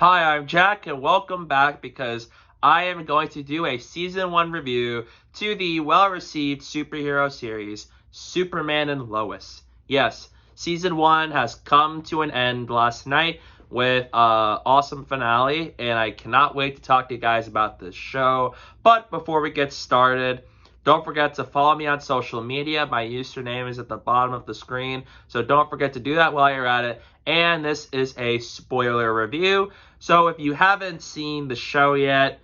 Hi, I'm Jack, and welcome back because I am going to do a Season 1 review to the well-received superhero series, Superman and Lois. Yes, Season 1 has come to an end last night with an awesome finale, and I cannot wait to talk to you guys about this show. But before we get started, don't forget to follow me on social media. My username is at the bottom of the screen, so don't forget to do that while you're at it. And this is a spoiler review, so if you haven't seen the show yet,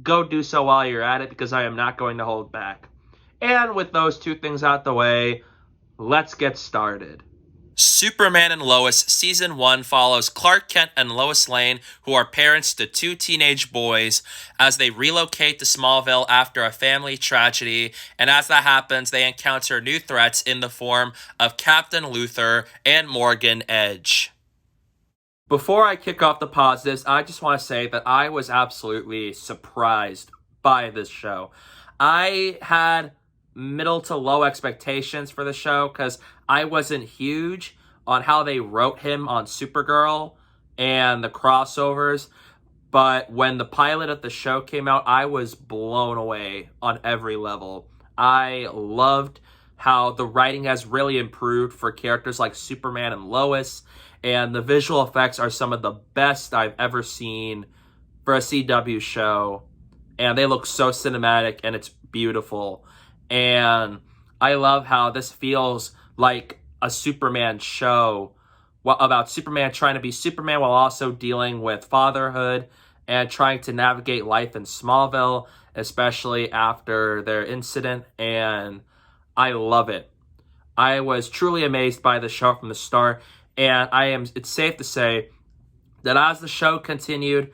go do so while you're at it because I am not going to hold back. And with those two things out the way, let's get started. Superman and Lois Season 1 follows Clark Kent and Lois Lane, who are parents to two teenage boys, as they relocate to Smallville after a family tragedy, and as that happens, they encounter new threats in the form of Captain Luthor and Morgan Edge. Before I kick off the positives, I just want to say that I was absolutely surprised by this show. I had middle to low expectations for the show because I wasn't huge on how they wrote him on Supergirl and the crossovers. But when the pilot of the show came out, I was blown away on every level. I loved how the writing has really improved for characters like Superman and Lois, and the visual effects are some of the best I've ever seen for a CW show, and they look so cinematic and it's beautiful. And I love how this feels like a Superman show about Superman trying to be Superman while also dealing with fatherhood and trying to navigate life in Smallville, especially after their incident. And I love it. I was truly amazed by the show from the start, and it's safe to say that as the show continued,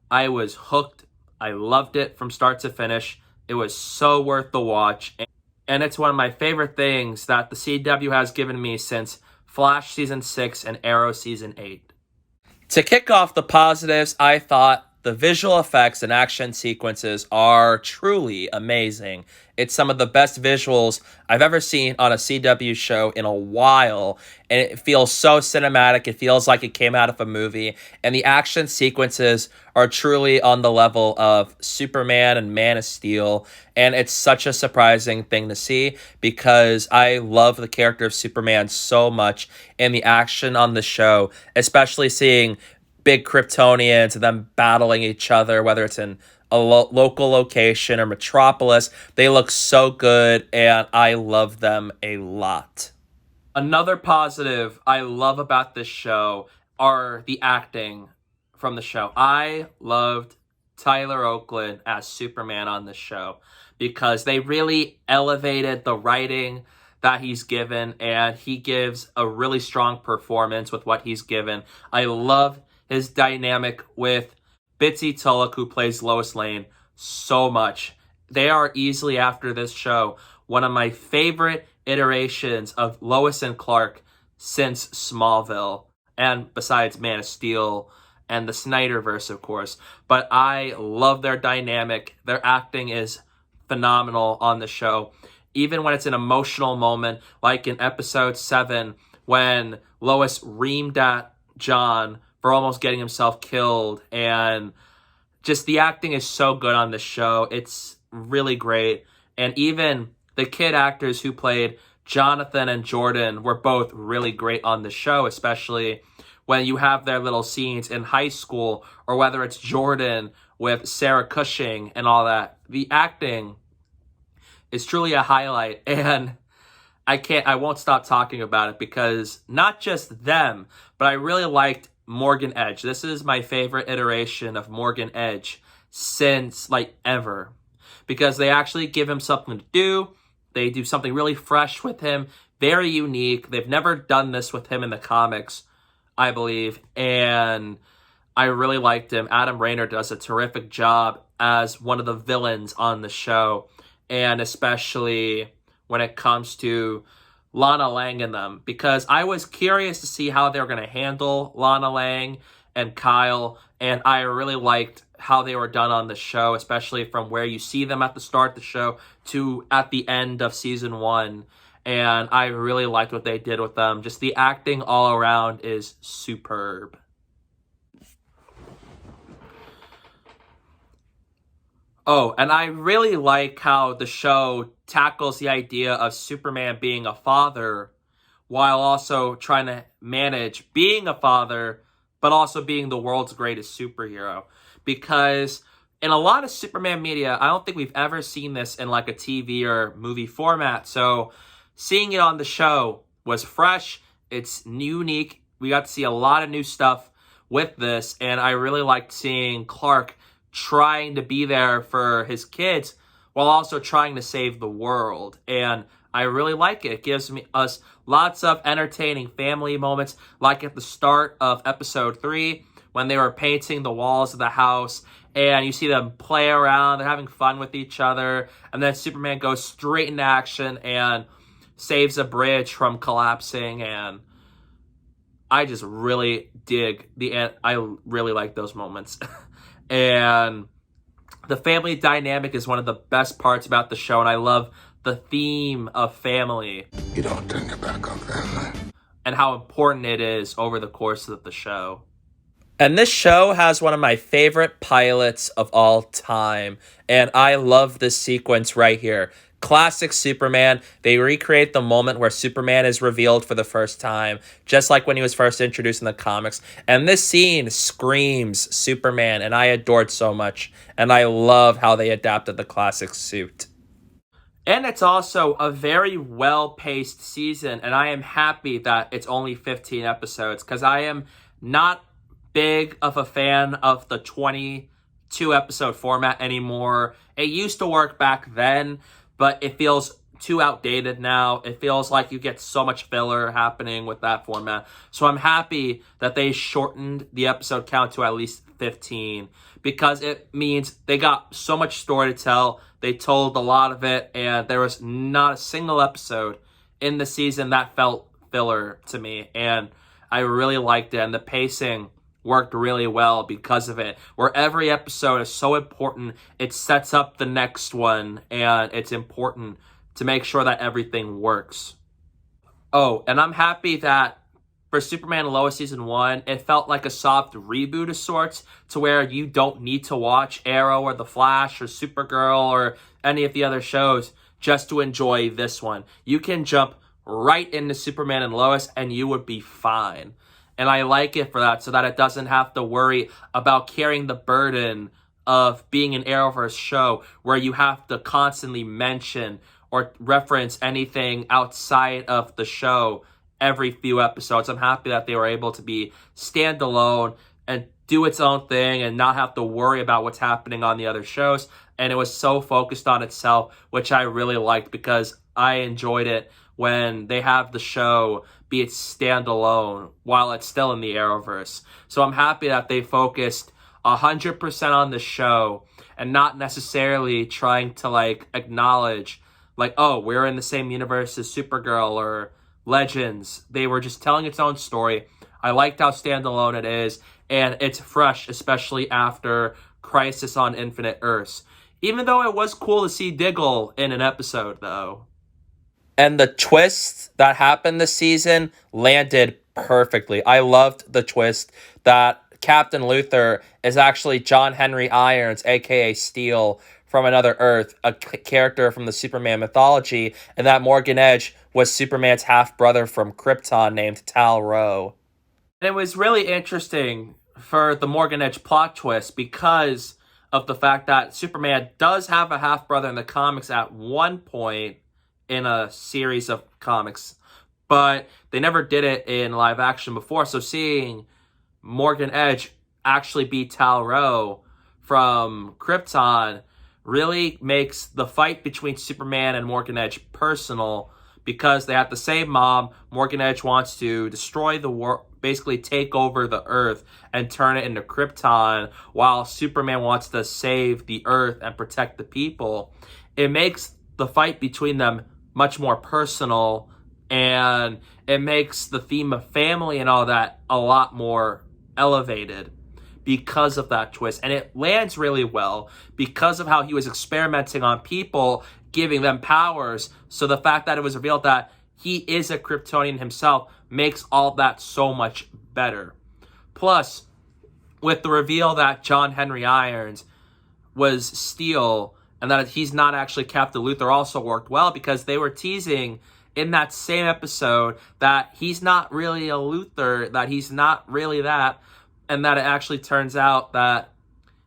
I was hooked. I loved it from start to finish. It was so worth the watch. And it's one of my favorite things that the CW has given me since Flash Season 6 and Arrow Season 8. To kick off the positives, I thought the visual effects and action sequences are truly amazing. It's some of the best visuals I've ever seen on a CW show in a while, and it feels so cinematic. It feels like it came out of a movie, and the action sequences are truly on the level of Superman and Man of Steel, and it's such a surprising thing to see because I love the character of Superman so much, and the action on the show, especially seeing big Kryptonians and them battling each other, whether it's in a local location or Metropolis. They look so good, and I love them a lot. Another positive I love about this show are the acting from the show. I loved Tyler Hoechlin as Superman on this show because they really elevated the writing that he's given, and he gives a really strong performance with what he's given. I love his dynamic with Bitsy Tulloch, who plays Lois Lane, so much. They are easily, after this show, one of my favorite iterations of Lois and Clark since Smallville, and besides Man of Steel and the Snyderverse, of course. But I love their dynamic. Their acting is phenomenal on the show. Even when it's an emotional moment, like in episode 7, when Lois reamed at John for almost getting himself killed, and just the acting is so good on this show. It's really great. And even the kid actors who played Jonathan and Jordan were both really great on the show, especially when you have their little scenes in high school, or whether it's Jordan with Sarah Cushing and all that. The acting is truly a highlight, and I won't stop talking about it because not just them, but I really liked Morgan Edge. This is my favorite iteration of Morgan Edge since ever, because they actually give him something to do. They do something really fresh with him, very unique. They've never done this with him in the comics, I believe, and I really liked him. Adam Rayner does a terrific job as one of the villains on the show, and especially when it comes to Lana Lang in them, because I was curious to see how they were going to handle Lana Lang and Kyle, and I really liked how they were done on the show, especially from where you see them at the start of the show to at the end of season 1, and I really liked what they did with them. Just the acting all around is superb. Oh, and I really like how the show tackles the idea of Superman being a father while also trying to manage being a father, but also being the world's greatest superhero. Because in a lot of Superman media, I don't think we've ever seen this in like a TV or movie format. So seeing it on the show was fresh. It's unique. We got to see a lot of new stuff with this. And I really liked seeing Clark trying to be there for his kids while also trying to save the world. And I really like it. It gives us lots of entertaining family moments, like at the start of episode 3 when they were painting the walls of the house and you see them play around, they're having fun with each other, and then Superman goes straight into action and saves a bridge from collapsing. And I just really dig I really like those moments. And the family dynamic is one of the best parts about the show, and I love the theme of family. You don't turn your back on family. And how important it is over the course of the show. And this show has one of my favorite pilots of all time, and I love this sequence right here. Classic Superman. They recreate the moment where Superman is revealed for the first time, just like when he was first introduced in the comics. And this scene screams Superman, and I adored so much. And I love how they adapted the classic suit. And it's also a very well-paced season, and I am happy that it's only 15 episodes, because I am not big of a fan of the 22-episode format anymore. It used to work back then, but it feels too outdated now. It feels like you get so much filler happening with that format. So I'm happy that they shortened the episode count to at least 15, because it means they got so much story to tell. They told a lot of it, and there was not a single episode in the season that felt filler to me. And I really liked it, and the pacing worked really well because of it. Where every episode is so important, it sets up the next one, and it's important to make sure that everything works. Oh, and I'm happy that for Superman and Lois Season 1, it felt like a soft reboot of sorts, to where you don't need to watch Arrow or The Flash or Supergirl or any of the other shows just to enjoy this one. You can jump right into Superman and Lois and you would be fine. And I like it for that, so that it doesn't have to worry about carrying the burden of being an Arrowverse show where you have to constantly mention or reference anything outside of the show every few episodes. I'm happy that they were able to be standalone and do its own thing and not have to worry about what's happening on the other shows. And it was so focused on itself, which I really liked, because I enjoyed it when they have the show be it standalone while it's still in the Arrowverse. So I'm happy that they focused 100% on the show and not necessarily trying to acknowledge oh, we're in the same universe as Supergirl or Legends. They were just telling its own story. I liked how standalone it is, and it's fresh, especially after Crisis on Infinite Earths. Even though it was cool to see Diggle in an episode, though. And the twists that happened this season landed perfectly. I loved the twist that Captain Luthor is actually John Henry Irons, a.k.a. Steel, from another Earth, a character from the Superman mythology, and that Morgan Edge was Superman's half-brother from Krypton named Tal-Rho. And it was really interesting for the Morgan Edge plot twist because of the fact that Superman does have a half-brother in the comics at one point in a series of comics, but they never did it in live action before. So seeing Morgan Edge actually be Tal-Rho from Krypton really makes the fight between Superman and Morgan Edge personal, because they have the same mom. Morgan Edge wants to destroy the world, basically take over the Earth and turn it into Krypton, while Superman wants to save the Earth and protect the people. It makes the fight between them much more personal, and it makes the theme of family and all that a lot more elevated because of that twist. And it lands really well because of how he was experimenting on people, giving them powers. So the fact that it was revealed that he is a Kryptonian himself makes all that so much better. Plus, with the reveal that John Henry Irons was Steel and that he's not actually Captain Luthor also worked well, because they were teasing in that same episode that he's not really a Luthor, that he's not really that, and that it actually turns out that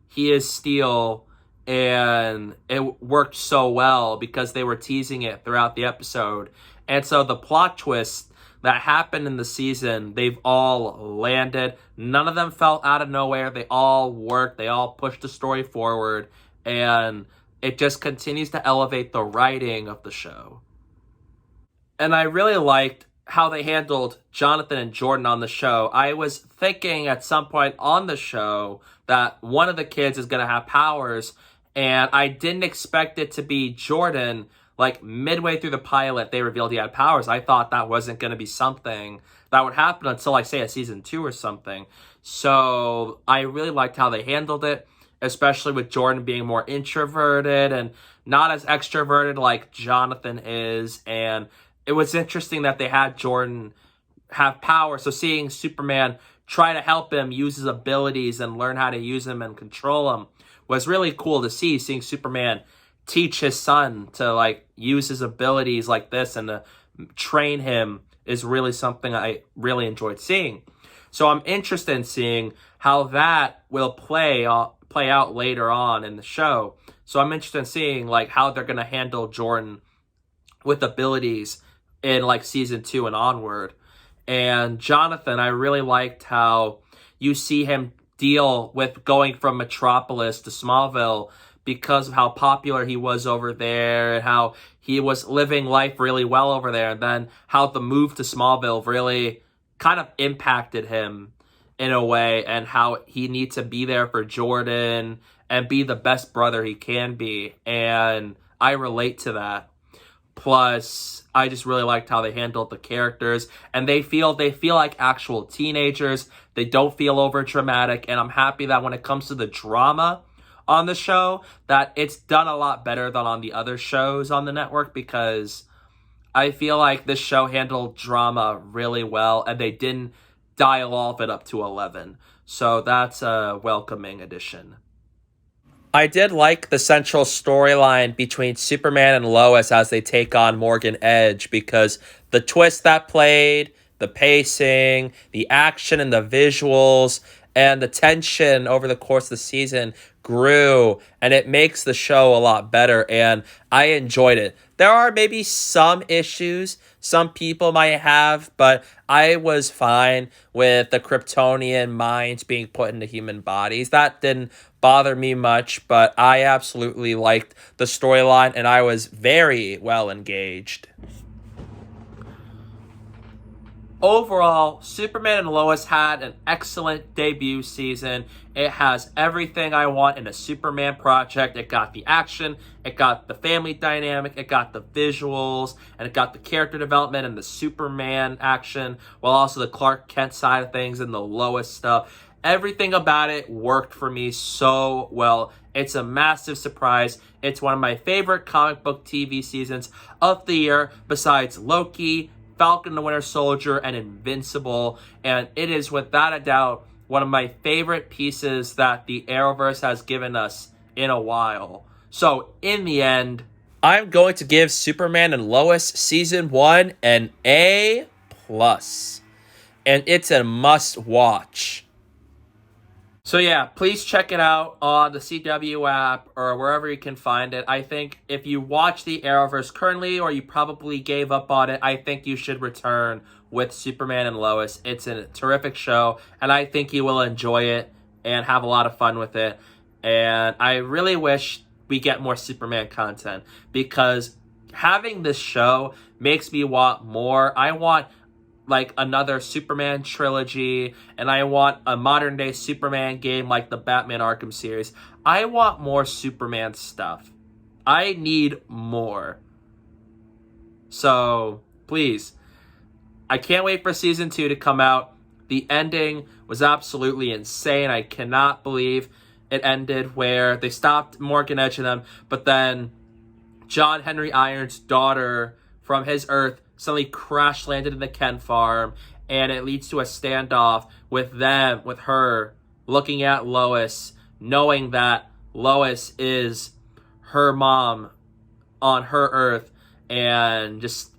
he is Steel, and it worked so well because they were teasing it throughout the episode. And so the plot twists that happened in the season, they've all landed. None of them fell out of nowhere. They all worked. They all pushed the story forward, and it just continues to elevate the writing of the show. And I really liked how they handled Jonathan and Jordan on the show. I was thinking at some point on the show that one of the kids is going to have powers, and I didn't expect it to be Jordan. Like, midway through the pilot, they revealed he had powers. I thought that wasn't going to be something that would happen until, like, say, a season 2 or something. So I really liked how they handled it, especially with Jordan being more introverted and not as extroverted like Jonathan is. And it was interesting that they had Jordan have power. So seeing Superman try to help him use his abilities and learn how to use them and control him was really cool to see. Seeing Superman teach his son to, like, use his abilities like this and to train him is really something I really enjoyed seeing. So I'm interested in seeing how that will play out later on in the show. So I'm interested in seeing, like, how they're going to handle Jordan with abilities in, like, season 2 and onward. And Jonathan, I really liked how you see him deal with going from Metropolis to Smallville because of how popular he was over there and how he was living life really well over there. And then how the move to Smallville really kind of impacted him in a way, and how he needs to be there for Jordan and be the best brother he can be. And I relate to that. Plus, I just really liked how they handled the characters, and they feel like actual teenagers. They don't feel over dramatic, and I'm happy that when it comes to the drama on the show, that it's done a lot better than on the other shows on the network, because I feel like this show handled drama really well, and they didn't dial all of it up to 11. So that's a welcoming addition. I did like the central storyline between Superman and Lois as they take on Morgan Edge, because the twist that played, the pacing, the action and the visuals, and the tension over the course of the season grew, and it makes the show a lot better, and I enjoyed it. There are maybe some issues some people might have, but I was fine with the Kryptonian minds being put into human bodies. That didn't bother me much, but I absolutely liked the storyline, and I was very well engaged. Overall, Superman and Lois had an excellent debut season. It has everything I want in a Superman project. It got the action, it got the family dynamic, it got the visuals, and it got the character development and the Superman action, while also the Clark Kent side of things and the Lois stuff. Everything about it worked for me so well. It's a massive surprise. It's one of my favorite comic book TV seasons of the year, besides Loki, Falcon the Winter Soldier, and Invincible. And it is without a doubt one of my favorite pieces that the Arrowverse has given us in a while. So in the end, I'm going to give Superman and Lois Season 1 an A+. And it's a must watch. So yeah, please check it out on the CW app or wherever you can find it. I think if you watch the Arrowverse currently, or you probably gave up on it, I think you should return with Superman and Lois. It's a terrific show, and I think you will enjoy it and have a lot of fun with it. And I really wish we get more Superman content, because having this show makes me want more. I want like another Superman trilogy, and I want a modern day Superman game like the Batman Arkham series. I want more Superman stuff. I need more. So please, I can't wait for season 2 to come out. The ending was absolutely insane. I cannot believe it ended where they stopped Morgan Edge and them, but then John Henry Irons' daughter from his Earth suddenly crash landed in the Kent farm, and it leads to a standoff with her looking at Lois, knowing that Lois is her mom on her Earth, and just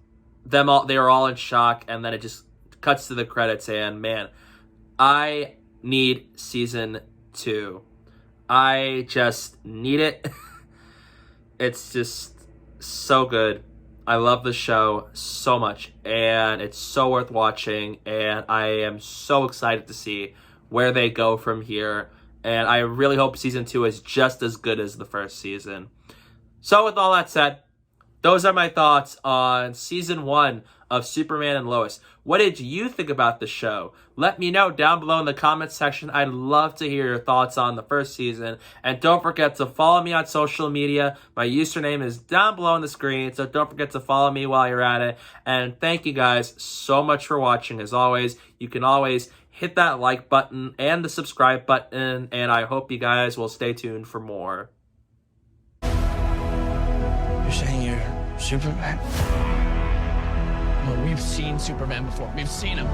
they are all in shock, and then it just cuts to the credits, and man, I need season 2. I just need it. It's just so good. I love the show so much, and it's so worth watching, and I am so excited to see where they go from here, and I really hope season 2 is just as good as the first season. So with all that said, those are my thoughts on season 1 of Superman and Lois. What did you think about the show? Let me know down below in the comments section. I'd love to hear your thoughts on the first season. And don't forget to follow me on social media. My username is down below on the screen, so don't forget to follow me while you're at it. And thank you guys so much for watching. As always, you can always hit that like button and the subscribe button. And I hope you guys will stay tuned for more. You're saying you're Superman? Well, we've seen Superman before. We've seen him.